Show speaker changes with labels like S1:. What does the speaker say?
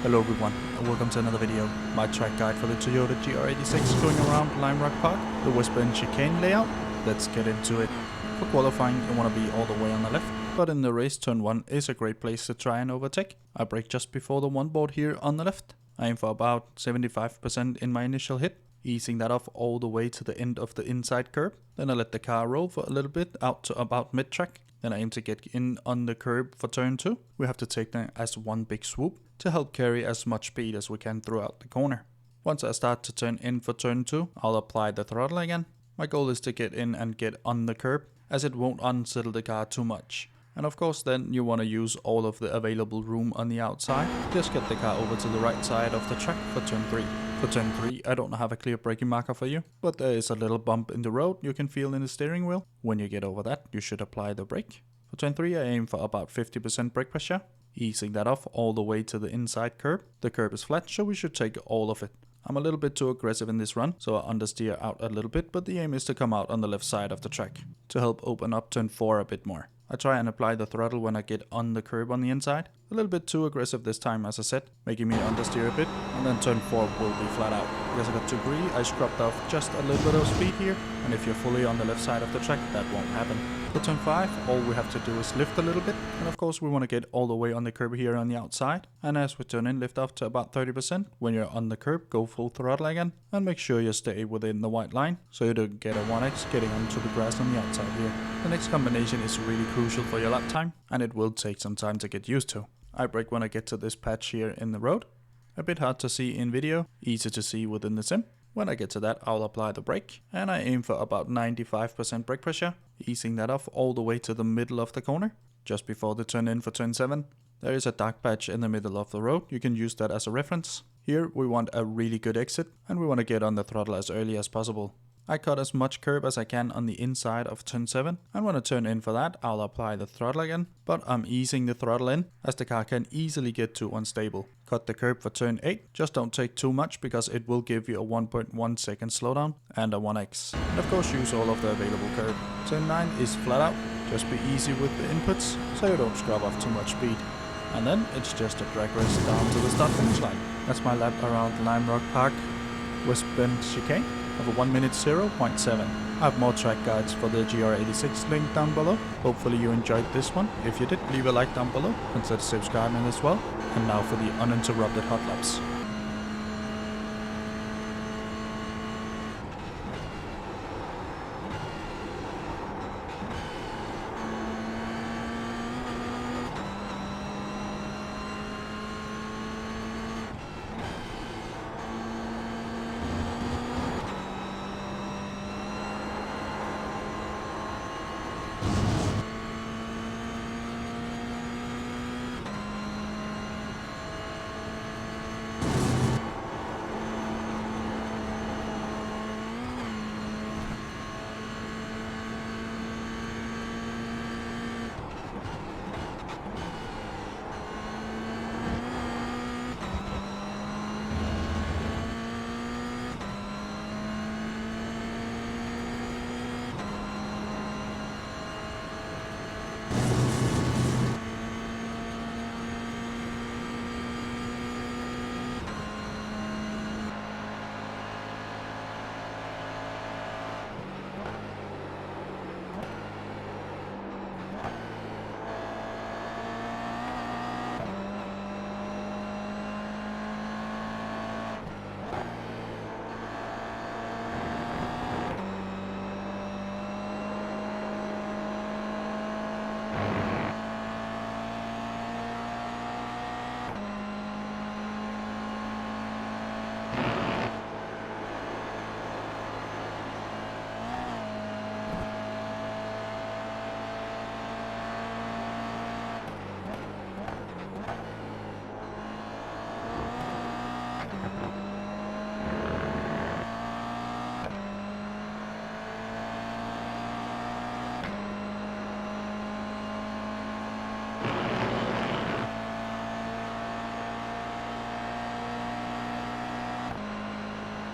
S1: Hello everyone, and welcome to another video. My track guide for the Toyota GR86 going around Lime Rock Park, the Westbound Chicane layout. Let's get into it. For qualifying, you want to be all the way on the left, but in the race, turn 1 is a great place to try and overtake. I brake just before the one board here on the left. I aim for about 75% in my initial hit, easing that off all the way to the end of the inside curb. Then I let the car roll for a little bit out to about mid-track. Then I aim to get in on the curb for turn 2. We have to take them as one big swoop to help carry as much speed as we can throughout the corner. Once I start to turn in for turn 2, I'll apply the throttle again. My goal is to get in and get on the curb, as it won't unsettle the car too much. And of course then you want to use all of the available room on the outside. Just get the car over to the right side of the track for turn 3. For turn 3 I don't have a clear braking marker for you, but there is a little bump in the road you can feel in the steering wheel. When you get over that, you should apply the brake. For turn 3 I aim for about 50% brake pressure, easing that off all the way to the inside curb. The curb is flat, so we should take all of it. I'm a little bit too aggressive in this run, so I understeer out a little bit, but the aim is to come out on the left side of the track to help open up turn 4 a bit more. I try and apply the throttle when I get on the curb on the inside. A little bit too aggressive this time, as I said, making me understeer a bit, and then turn 4 will be flat out. Because I got too greedy, I scrubbed off just a little bit of speed here, and if you're fully on the left side of the track, that won't happen. For turn 5, all we have to do is lift a little bit, and of course we want to get all the way on the curb here on the outside, and as we turn in, lift off to about 30%. When you're on the curb, go full throttle again, and make sure you stay within the white line, so you don't get a 1x getting onto the grass on the outside here. The next combination is really crucial for your lap time, and it will take some time to get used to. I brake when I get to this patch here in the road. A bit hard to see in video, easy to see within the sim. When I get to that, I'll apply the brake, and I aim for about 95% brake pressure, easing that off all the way to the middle of the corner, just before the turn in for turn 7. There is a dark patch in the middle of the road, you can use that as a reference. Here we want a really good exit, and we want to get on the throttle as early as possible. I cut as much curb as I can on the inside of turn 7, and when I turn in for that, I'll apply the throttle again, but I'm easing the throttle in, as the car can easily get too unstable. Cut the curb for turn 8, just don't take too much because it will give you a 1.1 second slowdown and a 1x. And of course use all of the available curb. Turn 9 is flat out, just be easy with the inputs, so you don't scrub off too much speed. And then it's just a drag race down to the start finish line. That's my lap around Lime Rock Park, West Bend Chicane, of a 1 minute 0.7. I have more track guides for the GR86 linked down below. Hopefully you enjoyed this one. If you did, leave a like down below, consider subscribing as well. And now for the uninterrupted hot laps.